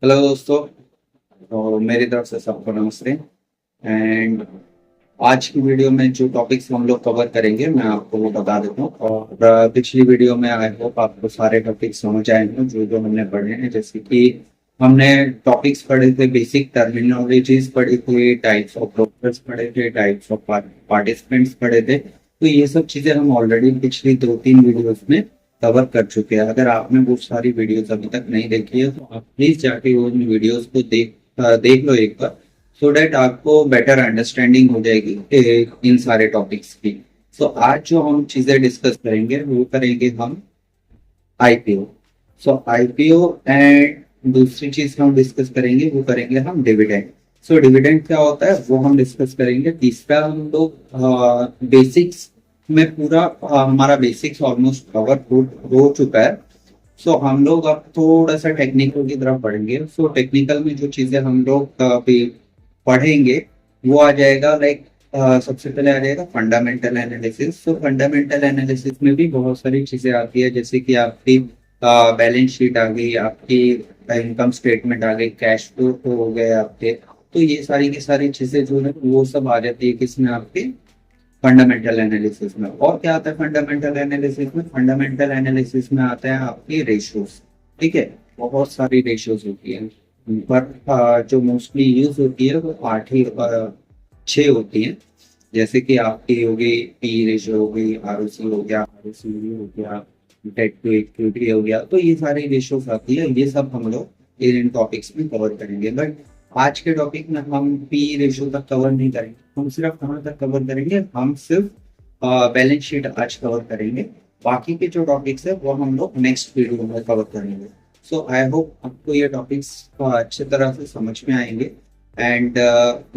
Hello दोस्तों। तो मेरी तरफ से सबको नमस्ते। एंड आज की वीडियो में जो टॉपिक्स हम लोग कवर करेंगे मैं आपको वो बता देता हूँ। और पिछली वीडियो में आई होप आपको सारे टॉपिक्स समझ आए हों जो जो हमने पढ़े हैं। जैसे कि हमने टॉपिक्स पढ़े थे, बेसिक टर्मिनोलॉजीज पढ़ी थी, टाइप्स ऑफ ब्रोकर्स पढ़े थे, टाइप्स ऑफ पार्टिसिपेंट्स पढ़े थे। तो ये सब चीजें हम ऑलरेडी पिछली 2-3 वीडियोस में कवर कर चुके हैं। अगर आपने वो सारी वीडियोस अभी तक नहीं देखी है तो आप प्लीज जाके उन वीडियोस को देख लो एक बार, सो डेट आपको बेटर अंडरस्टैंडिंग हो जाएगी इन सारे टॉपिक्स की। सो आज जो हम चीजें डिस्कस करेंगे वो करेंगे हम आईपीओ। सो आईपीओ एंड दूसरी चीज हम डिस्कस करेंगे वो करेंगे हम डिविडेंड। सो डिविडेंड क्या होता है वो हम डिस्कस करेंगे। तीसरा हम लोग बेसिक्स में पूरा हमारा बेसिक्स ऑलमोस्ट कवर हो चुका है। सो हम लोग अब थोड़ा सा टेक्निकल की तरफ पढ़ेंगे। सो टेक्निकल में जो चीजें हम लोग पढ़ेंगे वो आ जाएगा लाइक सबसे पहले आ जाएगा फंडामेंटल एनालिसिस। तो फंडामेंटल एनालिसिस में भी बहुत सारी चीजें आती है, जैसे कि आपकी बैलेंस शीट आ गई, आपकी इनकम स्टेटमेंट आ गई, कैश फ्लो हो गए आपके। तो ये सारी की सारी चीजें जो है वो सब आ जाती है किसमें, आपके फंडामेंटल एनालिसिस में। और क्या आता है फंडामेंटल एनालिसिस में? फंडामेंटल एनालिसिस में आता है आपकी रेशियोज। ठीक है, बहुत सारी रेशियोज होती है, पर जो मोस्टली यूज होती है वो 6 होती है। जैसे कि आपकी हो गई पी रेशियो, हो गई आरओसी हो गया, आरओसी हो गया, डेट टू इक्विटी हो गया। तो ये सारी रेशियोज आती है, ये सब हम लोग इन टॉपिक्स में कवर करेंगे। बट आज के टॉपिक में हम पी रेशियो तक कवर नहीं करेंगे। हम सिर्फ कहाँ तक कवर करेंगे? हम सिर्फ बैलेंस शीट आज कवर करेंगे। बाकी के जो टॉपिक्स है वो हम लोग नेक्स्ट वीडियो में कवर करेंगे। सो आई होप आपको ये टॉपिक्स अच्छी तरह से समझ में आएंगे। एंड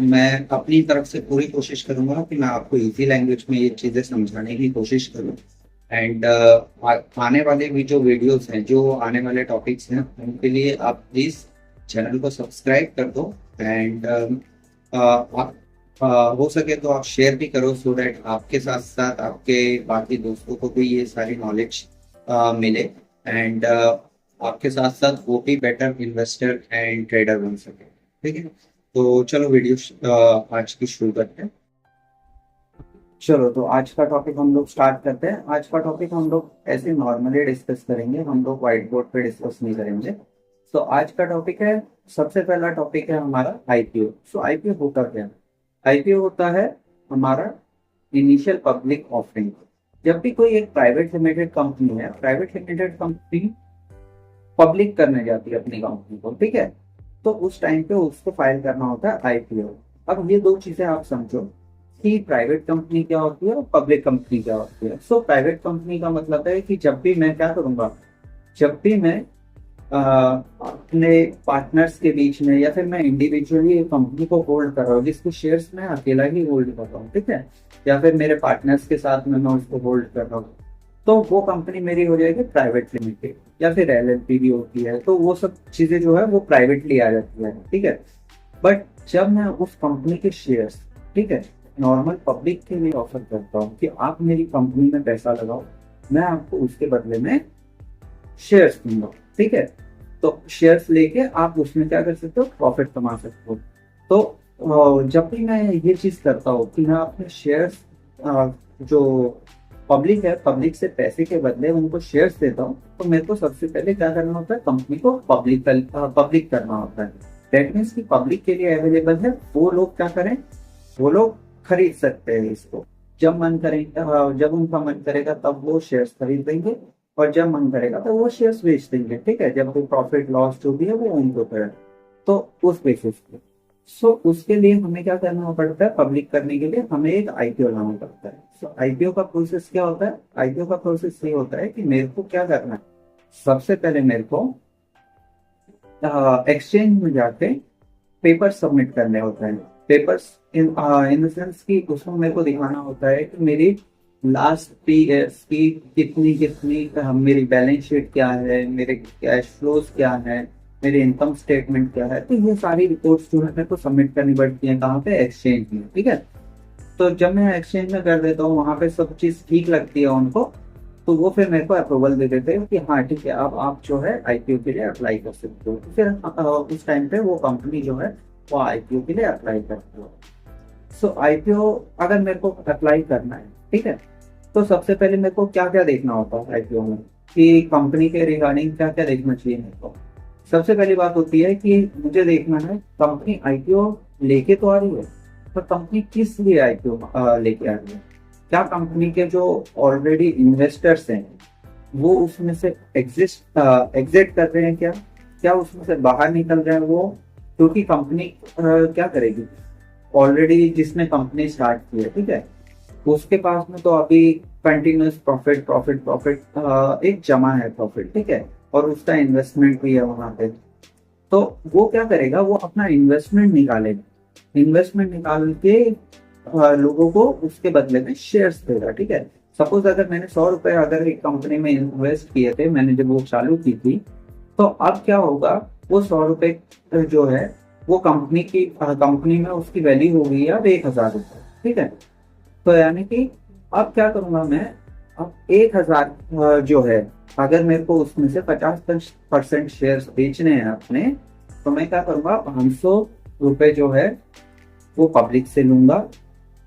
मैं अपनी तरफ से पूरी कोशिश करूंगा कि मैं आपको इजी लैंग्वेज में ये चीज़ें समझाने की कोशिश करूँ। एंड आने वाले भी जो वीडियोस हैं, जो आने वाले टॉपिक्स हैं, उनके लिए आप प्लीज़ चैनल को सब्सक्राइब कर दो। एंड आप हो सके तो आप शेयर भी करो, सो दैट आपके साथ साथ आपके बाकी दोस्तों को भी ये सारी नॉलेज मिले। एंड आपके साथ साथ वो भी बेटर इन्वेस्टर एंड ट्रेडर बन सके। ठीक है, तो चलो वीडियो आज की शुरू करते हैं। चलो, तो आज का टॉपिक हम लोग स्टार्ट करते हैं। आज का टॉपिक हम लोग ऐसे नॉर्मली डिस्कस करेंगे, हम लोग व्हाइट बोर्ड पे डिस्कस नहीं करेंगे। तो आज का टॉपिक है, सबसे पहला टॉपिक है हमारा आईपीओ। सो आईपीओ होता क्या है? आईपीओ होता है हमारा इनिशियल पब्लिक ऑफरिंग। जब भी कोई एक प्राइवेट लिमिटेड कंपनी है, प्राइवेट लिमिटेड कंपनी पब्लिक करने जाती है अपनी कंपनी को, ठीक है, तो उस टाइम पे उसको फाइल करना होता है आईपीओ। अब ये दो चीजें आप समझो कि प्राइवेट कंपनी क्या होती है और पब्लिक कंपनी क्या होती है। सो प्राइवेट कंपनी का मतलब है कि जब भी मैं क्या करूंगा, जब भी मैं अपने पार्टनर्स के बीच में या फिर मैं इंडिविजुअली कंपनी को होल्ड कर रहा हूँ, जिसको शेयर्स मैं अकेला ही होल्ड कर रहा हूँ, ठीक है, या फिर मेरे पार्टनर्स के साथ में मैं उसको होल्ड कर रहा हूँ, तो वो कंपनी मेरी हो जाएगी प्राइवेट लिमिटेड। या फिर एलएलपी भी होती है, तो वो सब चीजें जो है वो प्राइवेटली आ जाती है, ठीक है। बट जब मैं उस कंपनी के शेयर्स, ठीक है, नॉर्मल पब्लिक के लिए ऑफर करता हूँ कि आप मेरी कंपनी में पैसा लगाओ, मैं आपको उसके बदले में शेयर्स दूंगा, ठीक है। तो शेयर्स लेके आप उसमें क्या कर सकते हो, प्रॉफिट कमा सकते हो। तो जब भी मैं ये चीज करता हूँ कि मैं अपने शेयर्स, जो पब्लिक है, पब्लिक से पैसे के बदले उनको शेयर्स देता हूँ, तो मेरे को सबसे पहले क्या करना होता है, कंपनी को पब्लिक करना होता है। दैट मीन्स कि पब्लिक के लिए अवेलेबल है, वो लोग क्या करें, वो लोग खरीद सकते हैं इसको। जब मन करेगा, जब उनका मन करेगा तब वो शेयर्स खरीद लेंगे, और जब मन करेगा तो वो शेयर्स बेच देंगे, ठीक है, जब कोई प्रॉफिट लॉस जो भी है वो उनको करे, तो उस बेसिस पे। सो उसके लिए हमें क्या करना पड़ता है, पब्लिक करने के लिए हमें एक आईपीओ लाना पड़ता है। सो आईपीओ का प्रोसेस क्या होता है? आईपीओ का प्रोसेस ये होता है कि मेरे को क्या करना है, सबसे पहले मेरे को एक्सचेंज में जाके पेपर सबमिट करने होते हैं। पेपर्स इन द सेंस कि उसमें मेरे को दिखाना होता है कि मेरी लास्ट पीएस की कितनी कितनी मेरी बैलेंस शीट क्या है, मेरे कैश फ्लोज क्या है, मेरी इनकम स्टेटमेंट क्या है। तो ये सारी रिपोर्ट्स जो है मेरे को सबमिट करनी पड़ती है, कहाँ पे, एक्सचेंज में, ठीक है। तो जब मैं एक्सचेंज में कर देता हूँ, वहां पे सब चीज ठीक लगती है उनको, तो वो फिर मेरे को अप्रूवल दे देते हैं कि हाँ ठीक है, अब आप जो है आईपीओ के लिए अप्लाई कर सकते हो। तो फिर उस टाइम पे वो कंपनी जो है वो आईपीओ के लिए अप्लाई करती है। सो आईपीओ अगर मेरे को अप्लाई करना है, ठीक है, तो सबसे पहले मेरे को क्या क्या देखना होता है आईपीओ में, कि कंपनी के रिगार्डिंग क्या क्या देखना चाहिए मेरे को। सबसे पहली बात होती है कि मुझे देखना है कंपनी आईपीओ लेके तो आ रही है, पर कंपनी किस लिए आईपीओ लेके आ रही है। क्या कंपनी के जो ऑलरेडी इन्वेस्टर्स हैं वो उसमें से एग्जिट कर रहे हैं, क्या क्या उसमें से बाहर निकल रहे हैं वो, क्योंकि कंपनी क्या करेगी, ऑलरेडी जिसने कंपनी स्टार्ट की है, ठीक है, उसके पास में तो अभी कंटिन्यूस प्रॉफिट प्रॉफिट प्रॉफिट एक जमा है प्रॉफिट, ठीक है, और उसका इन्वेस्टमेंट भी है वहां पे। तो वो क्या करेगा, वो अपना इन्वेस्टमेंट निकालेगा, इन्वेस्टमेंट निकाल के लोगों को उसके बदले में शेयर्स देगा, ठीक है। सपोज अगर मैंने 100 रुपए अगर एक कंपनी में इन्वेस्ट किए थे, मैंने जब वो चालू की थी, तो अब क्या होगा, वो 100 रुपए जो है वो कंपनी में उसकी वैल्यू हो गई अब 1,000 रुपए, ठीक है। तो यानी कि अब क्या करूंगा मैं, अब 1,000 जो है, अगर मेरे को उसमें से 50% शेयर बेचने हैं अपने, तो मैं क्या करूंगा, 500 रुपए जो है वो पब्लिक से लूंगा,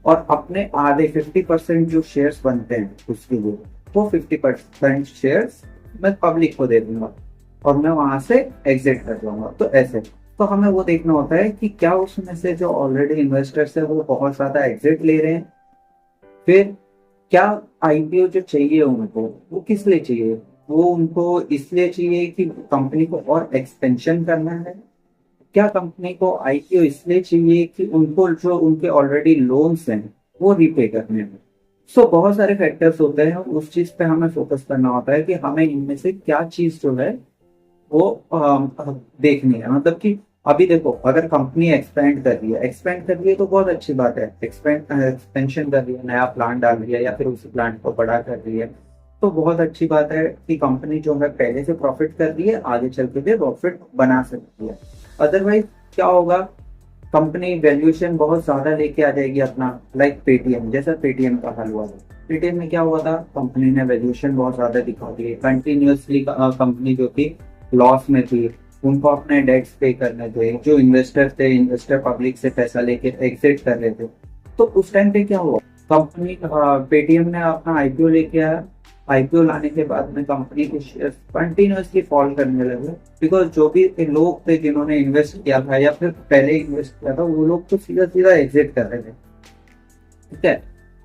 और अपने आधे 50% जो शेयर्स बनते हैं उसके लिए, वो 50% शेयर्स मैं पब्लिक को दे दूंगा और मैं वहां से एग्जिट कर जाऊंगा। तो ऐसे तो हमें वो देखना होता है कि क्या उसमें से जो ऑलरेडी इन्वेस्टर्स है वो बहुत ज्यादा एग्जिट ले रहे हैं, फिर क्या आईपीओ जो चाहिए उनको वो किस लिए चाहिए, वो उनको इसलिए चाहिए कि कंपनी को और एक्सपेंशन करना है, क्या कंपनी को आईपीओ इसलिए चाहिए कि उनको जो उनके ऑलरेडी लोन्स हैं वो रीपे करने हैं। सो बहुत सारे फैक्टर्स होते हैं, उस चीज पे हमें फोकस करना होता है कि हमें इनमें से क्या चीज जो है वो देखनी है। मतलब कि अभी देखो, अगर कंपनी एक्सपेंड कर रही है तो बहुत अच्छी बात है, एक्सपेंशन कर रही है, नया प्लान डाल रही है या फिर उसी प्लान को बड़ा कर रही है, तो बहुत अच्छी बात है कि कंपनी जो है पहले से प्रॉफिट कर रही है, आगे चल के भी प्रॉफिट बना सकती है। अदरवाइज क्या होगा, कंपनी वैल्यूएशन बहुत ज्यादा लेके आ जाएगी अपना, लाइक पेटीएम, जैसा पेटीएम का हाल हुआ था। पेटीएम में क्या हुआ था, कंपनी ने वैल्यूएशन बहुत ज्यादा दिखा दी, कंटिन्यूअसली कंपनी जो थी लॉस में थी, उनको अपने डेट्स पे करने थे, जो इन्वेस्टर थे, इन्वेस्टर पब्लिक से पैसा लेके एग्जिट कर रहे थे। तो उस टाइम पे क्या हुआ, कंपनी पेटीएम ने अपना आईपीओ लेके आया, आईपीओ लाने के बाद में कंपनी के शेयर कंटिन्यूअसली फॉल करने लगे, बिकॉज जो भी लोग थे जिन्होंने इन्वेस्ट किया था या फिर पहले इन्वेस्ट किया था, वो लोग तो सीधा सीधा एग्जिट कर रहे थे, ठीक है।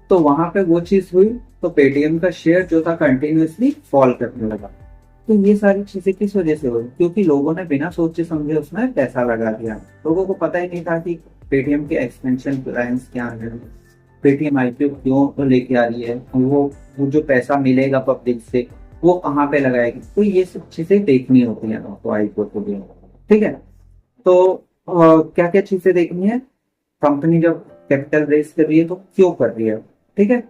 तो वहां पे वो चीज हुई, तो पेटीएम का शेयर जो था कंटिन्यूअसली फॉल करने लगा। तो ये सारी चीजें किस वजह से हुई, क्योंकि लोगों ने बिना सोचे समझे उसमें पैसा लगा दिया। लोगों को पता ही नहीं था कि पेटीएम के एक्सपेंशन प्लान्स क्या है, पेटीएम आईपीओ क्यों लेके आ रही है, वो जो पैसा मिलेगा पब्लिक से वो कहाँ पे लगाएगी। तो ये सब चीजें देखनी होती है तो आईपीओ को भी, ठीक है। तो क्या क्या चीजें देखनी है, कंपनी जब कैपिटल रेज कर रही है तो क्यों कर रही है, ठीक है।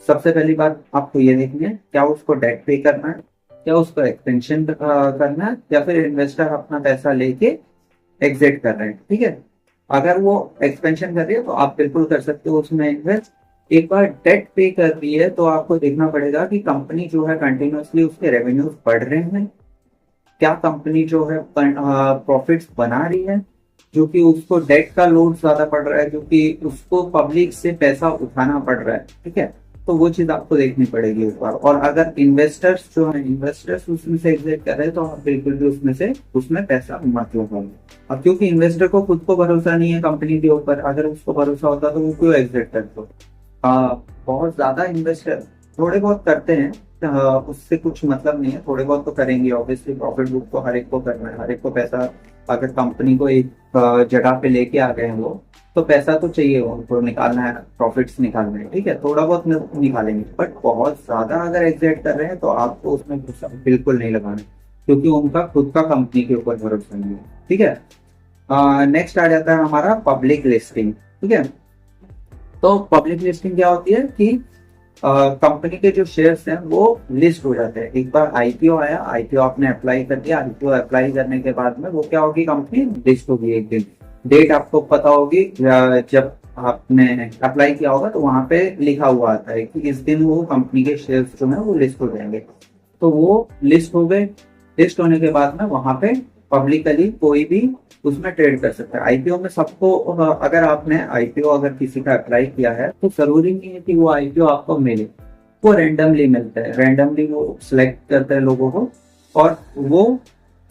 सबसे पहली बात आपको ये देखनी है, क्या उसको डेट पे करना है, क्या उसको एक्सपेंशन करना है, या फिर इन्वेस्टर अपना पैसा लेके एग्जिट कर रहे हैं, ठीक है। अगर वो एक्सपेंशन कर रही है तो आप बिल्कुल कर सकते हो उसमें इन्वेस्ट। एक बार डेट पे कर रही है तो आपको देखना पड़ेगा कि कंपनी जो है कंटिन्यूअसली उसके रेवेन्यूज बढ़ रहे हैं, क्या कंपनी जो है प्रॉफिट्स बना रही है, जो कि उसको डेट का लोड ज्यादा पड़ रहा है, जो कि उसको पब्लिक से पैसा उठाना पड़ रहा है, ठीक है। तो वो चीज आपको देखनी पड़ेगी एक बार। और अगर इन्वेस्टर्स जो है इन्वेस्टर्स उसमें से एग्जिट कर रहे हैं तो आप बिल्कुल भी उसमें पैसा मत लगाओ। अब क्योंकि इन्वेस्टर को खुद को भरोसा नहीं है कंपनी के ऊपर, अगर उसको भरोसा होता तो वो क्यों एग्जिट करते हो। बहुत ज्यादा इन्वेस्टर थोड़े बहुत करते हैं, उससे कुछ मतलब नहीं है, थोड़े बहुत तो करेंगे, ऑब्वियसली प्रॉफिट बुक तो हर एक को करना है, हर एक को पैसा, अगर कंपनी को एक जगह पे लेके आ गए हैं वो, तो पैसा तो चाहिए उनको, निकालना है, प्रॉफिट्स निकालना है, ठीक है, थोड़ा बहुत निकालेंगे। बट बहुत ज्यादा अगर एग्जिट कर रहे हैं तो आपको उसमें बिल्कुल नहीं लगाना, क्योंकि उनका खुद का कंपनी के ऊपर भरोसा नहीं है, ठीक है। नेक्स्ट आ जाता है हमारा पब्लिक लिस्टिंग, ठीक है। तो पब्लिक लिस्टिंग क्या होती है कि कंपनी के जो शेयर्स हैं वो लिस्ट हो जाते हैं। एक बार आईपीओ आया, आईपीओ आपने अप्लाई कर दिया, आईपीओ अप्लाई करने के बाद में वो क्या होगी, कंपनी लिस्ट होगी। एक दिन डेट आपको पता होगी जब आपने अप्लाई किया होगा तो वहां पे लिखा हुआ आता है कि इस दिन वो कंपनी के शेयर्स जो है वो लिस्ट हो जाएंगे। तो वो लिस्ट हो गए। लिस्ट होने के बाद में वहां पे पब्लिकली कोई भी उसमें ट्रेड कर सकता है। आईपीओ में सबको, अगर आपने आईपीओ अगर किसी का अप्लाई किया है तो जरूरी नहीं है कि वो आईपीओ आपको मिले, वो रैंडमली मिलता है। रैंडमली वो सिलेक्ट करते हैं लोगों को और वो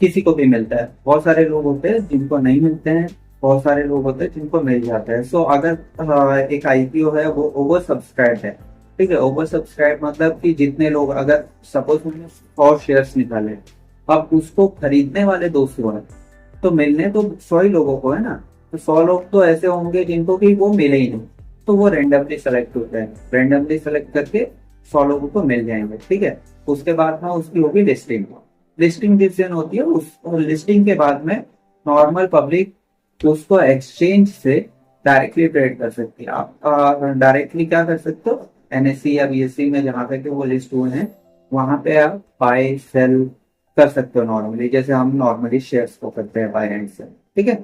किसी को भी मिलता है। बहुत सारे लोग होते हैं जिनको नहीं मिलते हैं, बहुत सारे लोग होते हैं जिनको मिल जाता है। सो अगर एक आईपीओ है वो ओवर सब्सक्राइब है, ठीक है। ओवर सब्सक्राइब मतलब कि जितने लोग, अगर सपोज हमने 100 शेयर्स निकाले, अब उसको खरीदने वाले 200 है, तो मिलने तो 100 ही लोगों को है ना। तो 100 लोग तो ऐसे होंगे जिनको कि वो मिले ही नहीं, तो वो रेंडमली सेलेक्ट होता है। रेंडमली सेलेक्ट करके 100 लोगों को मिल जाएंगे, ठीक है। उसके बाद में उसकी होगी लिस्टिंग। लिस्टिंग जिस दिन होती है, उस लिस्टिंग के बाद में नॉर्मल पब्लिक उसको एक्सचेंज से डायरेक्टली ट्रेड कर सकती है। आप डायरेक्टली क्या कर सकते हो, एनएससी या बीएससी में जहां तक वो लिस्ट हुए हैं वहां पे आप बाय सेल कर सकते हो नॉर्मली, जैसे हम नॉर्मली शेयर्स को करते हैं बाय एंड सेल, ठीक है।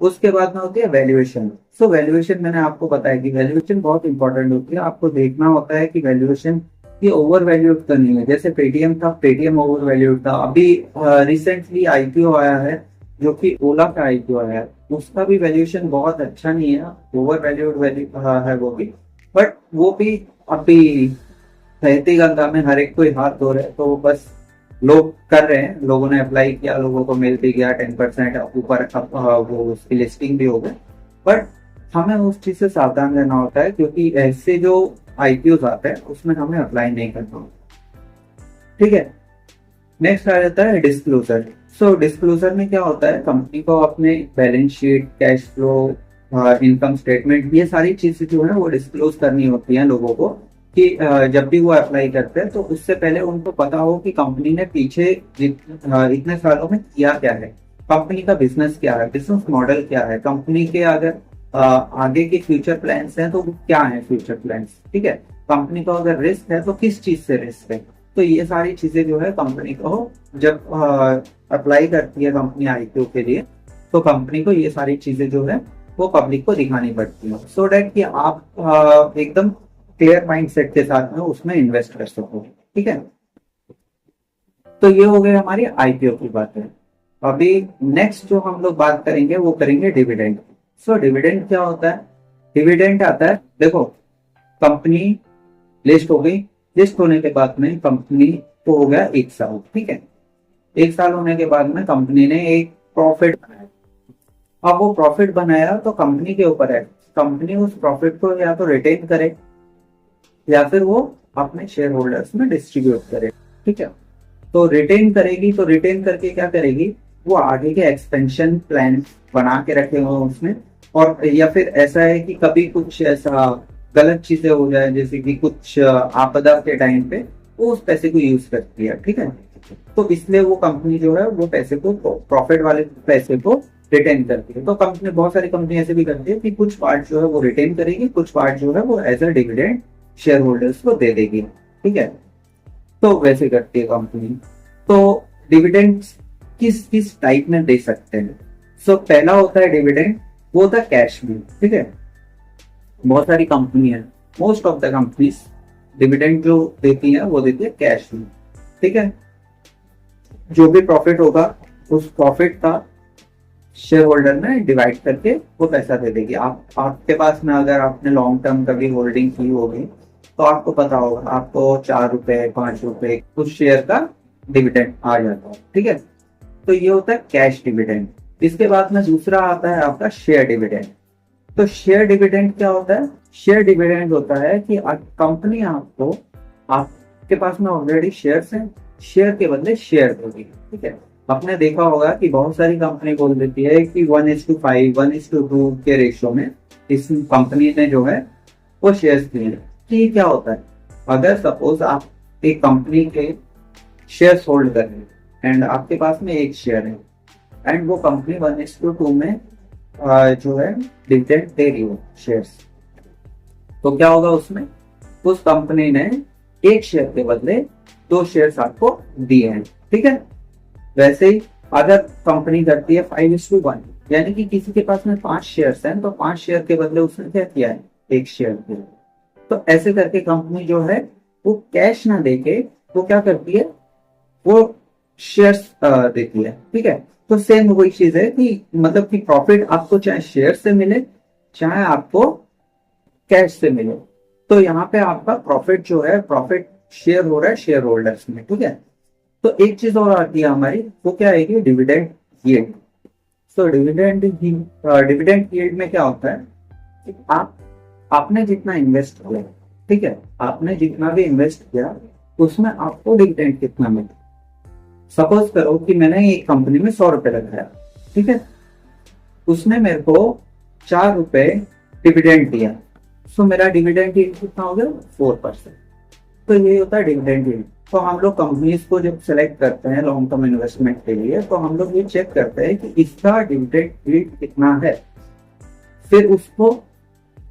उसके बाद में होती है वैल्यूएशन। सो वैल्यूएशन मैंने आपको बताया कि वैल्यूएशन बहुत इंपॉर्टेंट होती है। आपको देखना होता है कि वैल्यूएशन ये ओवर वैल्यूड तो नहीं है। जैसे पेटीएम था, पेटीएम ओवर वैल्यूड था। अभी रिसेंटली आईपीओ आया है जो कि ओला का आईपीओ आया है, उसका भी वैल्यूएशन बहुत अच्छा नहीं है, ओवर वैल्यूड है वो भी। बट वो भी अभी रहती गंगा में हर एक कोई हाथ धो रहे हैं, तो बस लोग कर रहे हैं। लोगों ने अप्लाई किया, लोगों को मिल भी गया 10% ऊपर, वो उसकी लिस्टिंग भी हो गई। बट हमें उस चीज से सावधान रहना होता है, क्योंकि ऐसे जो आईपीओ आते हैं उसमें हमें अप्लाई नहीं करना, ठीक है। नेक्स्ट आ जाता है डिस्क्लोजर। सो डिस्क्लोजर में क्या होता है, कंपनी को अपने balance sheet, cash flow, income statement, ये सारी चीजें जो है वो डिस्क्लोज करनी होती है लोगों को, कि जब भी वो अप्लाई करते हैं तो उससे पहले उनको पता हो कि कंपनी ने पीछे इतने सालों में किया क्या है, कंपनी का बिजनेस क्या है, बिजनेस मॉडल क्या है, कंपनी के अगर आगे के फ्यूचर प्लान्स हैं तो क्या है फ्यूचर प्लान्स, ठीक है। कंपनी को अगर रिस्क है तो किस चीज से रिस्क है। तो ये सारी चीजें जो है कंपनी को जब अप्लाई करती है कंपनी आईपीओ के लिए, तो कंपनी को ये सारी चीजें जो है वो पब्लिक को दिखानी पड़ती है, सो डेट कि आप एकदम क्लियर माइंड सेट के साथ में उसमें इन्वेस्ट कर सको, ठीक है। तो ये हो गए हमारी आईपीओ की बातें। अभी नेक्स्ट जो हम लोग बात करेंगे वो करेंगे डिविडेंड। सो डिविडेंड क्या होता है, डिविडेंड आता है, देखो कंपनी लिस्ट हो गई, लिस्ट होने के बाद में कंपनी को हो गया 1 साल, ठीक है। 1 साल होने के बाद में कंपनी ने एक प्रॉफिट बनाया। अब वो प्रॉफिट बनाया तो कंपनी के ऊपर है, कंपनी उस प्रॉफिट को या तो रिटेन करे या फिर वो अपने शेयर होल्डर्स में डिस्ट्रीब्यूट करे, ठीक है। तो रिटेन करेगी, तो रिटेन करके क्या करेगी, वो आगे के एक्सपेंशन प्लान बना के रखे हुए उसमें। और या फिर ऐसा है कि कभी कुछ ऐसा गलत चीजें हो जाए, जैसे कि कुछ आपदा के टाइम पे वो उस पैसे को यूज करती है, ठीक है। तो इसलिए वो कंपनी जो है वो पैसे को, प्रॉफिट वाले पैसे को रिटेन करती है। तो कंपनी, बहुत सारी कंपनी ऐसे भी करती है कि कुछ पार्ट जो है वो रिटेन करेगी, कुछ पार्ट जो है वो as a dividend shareholders को दे देगी, ठीक है। तो वैसे करती है कंपनी। तो डिविडेंड किस किस टाइप में दे सकते हैं। सो पहला होता है डिविडेंड, वो होता है कैश में, ठीक है। बहुत सारी कंपनी है, most of the companies dividend जो देती है वो देती है कैश में, ठीक है। जो भी प्रॉफिट होगा उस प्रॉफिट का शेयर होल्डर में डिवाइड करके वो पैसा दे देगी। आपके पास में अगर आपने लॉन्ग टर्म कभी होल्डिंग की होगी तो आपको पता होगा, आपको 4 रुपए 5 रुपए कुछ शेयर का डिविडेंड आ जाता है, ठीक है। तो ये होता है कैश डिविडेंड। इसके बाद में दूसरा आता है आपका शेयर डिविडेंड। तो शेयर डिविडेंड क्या होता है, शेयर डिविडेंड होता है कि कंपनी आपको, आपके पास में ऑलरेडी शेयर्स हैं, शेयर के बदले शेयर दोगी, ठीक है। आपने देखा होगा कि बहुत सारी कंपनी बोल देती है कि 1:5 1:2 के रेशियो में इस कंपनी ने जो है वो शेयर्स दिए। ये क्या होता है, अगर सपोज आप एक कंपनी के शेयर्स होल्ड कर रहे हैं एंड आपके पास में एक शेयर है एंड वो कंपनी 1:2 में जो है डिविडेंड दे रही हो शेयर्स, तो क्या होगा उसमें, उस कंपनी ने एक शेयर के बदले 2 शेयर्स आपको दिए हैं, ठीक है। वैसे ही अगर कंपनी करती है 5:1 यानी कि किसी के पास में 5 शेयर्स हैं तो 5 शेयर के बदले उसने क्या किया है, 1 शेयर दिया। तो ऐसे करके कंपनी जो है वो कैश ना देके वो क्या करती है, वो शेयर्स देती है। ठीक है, तो सेम वही चीज है कि मतलब कि प्रॉफिट आपको चाहे शेयर से मिले चाहे आपको कैश से मिले, तो यहाँ पे आपका प्रॉफिट जो है, प्रॉफिट शेयर हो रहा है शेयर होल्डर्स में। ठीक है, तो एक चीज और आती है हमारी, वो क्या आएगी, डिविडेंड यील्ड। तो डिविडेंड यील्ड में क्या होता है कि आपने जितना इन्वेस्ट किया, ठीक है, आपने जितना भी इन्वेस्ट किया उसमें आपको डिविडेंड कितना मिला। सपोज करो कि मैंने एक कंपनी में 100 रुपए लगाया, ठीक है, उसने मेरे को 4 रुपए डिविडेंड दिया, सो मेरा डिविडेंड यील्ड कितना हो गया, 4%। तो ये होता है डिविडेंड यील्ड। तो हम लोग कंपनीज को जब सेलेक्ट करते हैं लॉन्ग टर्म इन्वेस्टमेंट के लिए, तो हम लोग ये चेक करते हैं कि इसका डिविडेंड यील्ड कितना है। फिर उसको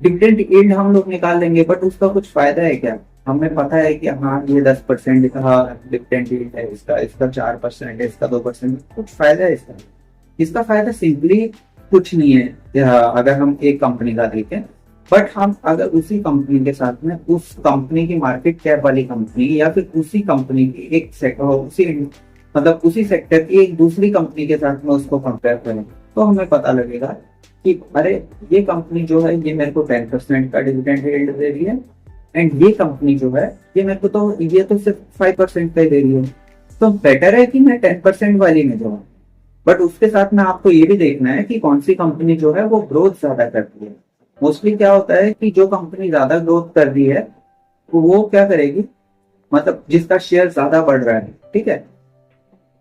डिविडेंड यील्ड हम लोग निकाल लेंगे, बट उसका कुछ फायदा है क्या? हमें पता है कि हाँ ये 10% का डिविडेंड यील्ड है, इसका इसका 4% है, इसका 2%, कुछ फायदा है इसका? इसका फायदा सिंपली कुछ नहीं है। अगर हम एक कंपनी का देखें, बट हम अगर उसी कंपनी के साथ में उस कंपनी की मार्केट कैप वाली कंपनी या फिर उसी कंपनी की एक सेक्टर, उसी मतलब उसी सेक्टर की एक दूसरी कंपनी के साथ में उसको कंपेयर करें, तो हमें पता लगेगा कि अरे ये कंपनी जो है ये मेरे को 10% का डिविडेंड यील्ड दे रही है, एंड ये कंपनी जो है ये तो सिर्फ 5% का ही दे रही है। तो बेटर है कि मैं 10% वाली में जाऊँ। बट उसके साथ में आपको ये भी देखना है कि कौन सी कंपनी जो है वो ग्रोथ ज्यादा करती है। मोस्टली क्या होता है कि जो कंपनी ज्यादा ग्रोथ कर रही है तो वो क्या करेगी, मतलब जिसका शेयर ज्यादा बढ़ रहा है, ठीक है,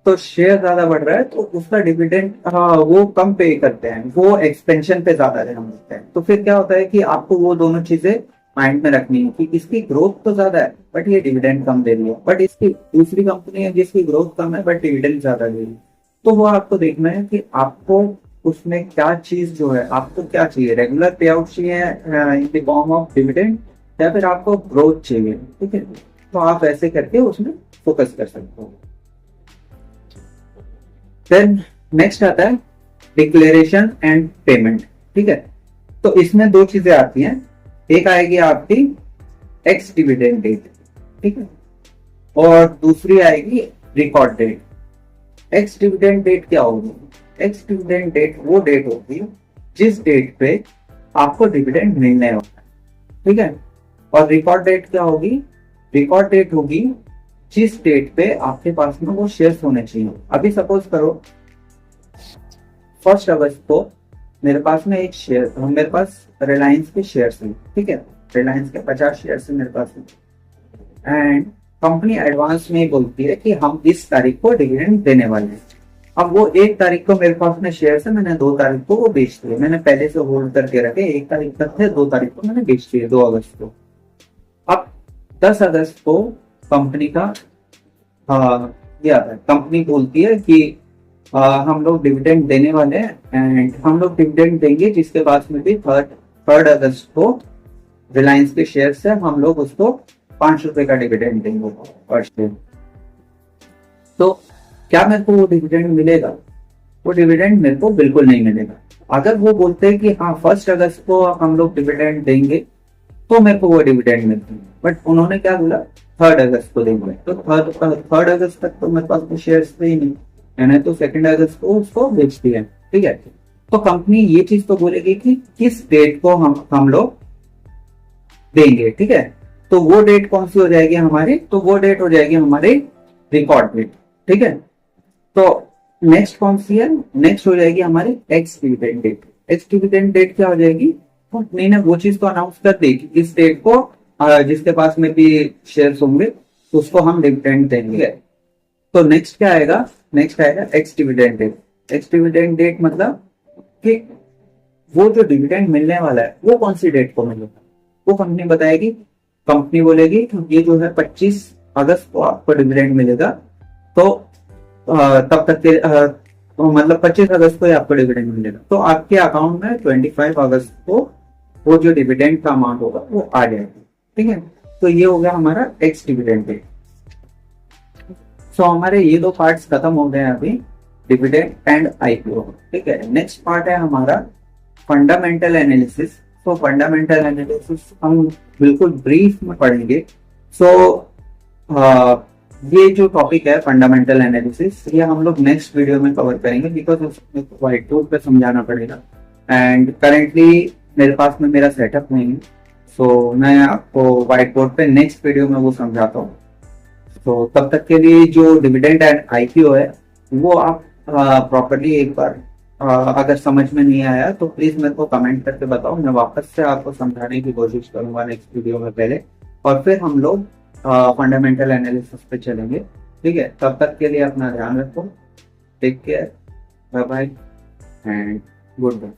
तो शेयर ज्यादा बढ़ रहा है तो उसका डिविडेंड वो कम पे करते हैं, वो एक्सपेंशन पे ज्यादा ध्यान देते हैं। तो फिर क्या होता है कि आपको वो दोनों चीजें माइंड में रखनी है कि इसकी ग्रोथ तो ज्यादा है बट ये डिविडेंड कम दे रही है, बट इसकी दूसरी कंपनी है जिसकी ग्रोथ कम है बट डिविडेंड ज्यादा दे रही है। तो वो आपको देखना है कि आपको उसमें क्या चीज जो है, आपको क्या चाहिए, रेगुलर पे आउट चाहिए in the form of dividend, या फिर आपको ग्रोथ चाहिए। ठीक है, तो आप ऐसे करके उसमें फोकस कर सकते हो। देन नेक्स्ट आता है डिक्लेरेशन एंड पेमेंट। ठीक है, तो इसमें दो चीजें आती हैं, एक आएगी आपकी एक्स डिविडेंड डेट, ठीक है, और दूसरी आएगी record date. Ex dividend date क्या होगी? एक्स डिविडेंड डेट वो डेट होगी जिस डेट पे आपको डिविडेंड मिलने होता है, ठीक है, और रिकॉर्ड डेट क्या होगी? रिकॉर्ड डेट होगी जिस डेट पे आपके पास में वो शेयर्स होने चाहिए। अभी सपोज करो 1 अगस्त को मेरे पास में एक शेयर, मेरे पास रिलायंस के शेयर्स हैं, ठीक है, रिलायंस के 50 शेयर्स मेरे पास हैं, एंड कंपनी एडवांस में बोलती है कि हम इस तारीख को डिविडेंड देने वाले हैं। अब वो 1 तारीख को मेरे पास में शेयर्स है, मैंने 2 तारीख को वो बेच दिए, मैंने पहले से होल्ड करके रखे, 1 तारीख तक थे, 2 तारीख को मैंने बेच दिए, 2 अगस्त को। अब 10 अगस्त को कंपनी का ये आता है, कंपनी बोलती है कि हम लोग डिविडेंड देने वाले हैं, एंड हम लोग डिविडेंड देंगे जिसके पास में भी थर्ड अगस्त को रिलायंस के शेयर से हम लोग उसको 5 रुपए का डिविडेंड देंगे पर शेयर। तो क्या मेरे को वो डिविडेंड मिलेगा? वो डिविडेंड मेरे को बिल्कुल नहीं मिलेगा। अगर वो बोलते हैं कि हाँ 1 अगस्त को हम लोग डिविडेंड देंगे तो मेरे को वो डिविडेंड मिलती है, बट उन्होंने क्या बोला 3 अगस्त को देंगे, तो 3 अगस्त तक तो मेरे पास तो शेयर्स थे ही नहीं, मैंने तो 2 अगस्त को उसको बेच दिया। ठीक है, तो कंपनी ये चीज तो बोलेगी कि किस डेट को हम लोग देंगे, ठीक है, तो वो डेट कौन सी हो जाएगी हमारी? तो वो डेट हो जाएगी हमारी रिकॉर्ड डेट। ठीक है, तो नेक्स्ट कौन सी है? नेक्स्ट हो जाएगी हमारी ex dividend date. Ex dividend date क्या हो जाएगी? कंपनी ने वो चीज तो अनाउंस कर दी कि इस डेट को जिसके पास में भी शेयर्स होंगे उसको हम डिविडेंड देंगे। तो नेक्स्ट क्या आएगा? नेक्स्ट आएगा ex dividend date. Ex dividend date मतलब कि वो जो डिविडेंड मिलने वाला है वो कौन सी डेट को मिलेगा, वो कंपनी बताएगी। कंपनी बोलेगी कि ये जो है 25 अगस्त को आपको डिविडेंड मिलेगा, तो तब तक के तो मतलब 25 अगस्त को ही आपको डिविडेंड मिलेगा, तो आपके अकाउंट में 25 अगस्त को वो जो डिविडेंड का अमाउंट होगा वो आ जाएगा। ठीक है, तो ये हो गया हमारा एक्स डिविडेंड डेट। सो हमारे ये 2 पार्ट्स खत्म हो गए अभी। Dividend and IPO. ठीक है, नेक्स्ट पार्ट है हमारा फंडामेंटल एनालिसिस। तो फंडामेंटल एनालिसिस हम बिल्कुल ब्रीफ में पढ़ेंगे। सो ये जो टॉपिक है फंडामेंटल एनालिसिस, ये हम लोग नेक्स्ट वीडियो में कवर करेंगे, बिकॉज उसमें व्हाइट बोर्ड पे समझाना पड़ेगा एंड करेंटली मेरे पास में मेरा सेटअप नहीं है। सो मैं आपको व्हाइट बोर्ड पे नेक्स्ट वीडियो में वो समझाता हूँ। तो तब तक के लिए जो डिविडेंड एंड आईपीओ है वो आप प्रॉपरली एक बार अगर समझ में नहीं आया तो प्लीज मेरे को कमेंट करके बताओ, मैं वापस से आपको समझाने की कोशिश करूंगा नेक्स्ट वीडियो में पहले, और फिर हम लोग फंडामेंटल एनालिसिस पे चलेंगे। ठीक है, तब तक के लिए अपना ध्यान रखो, take care, bye bye and good bye.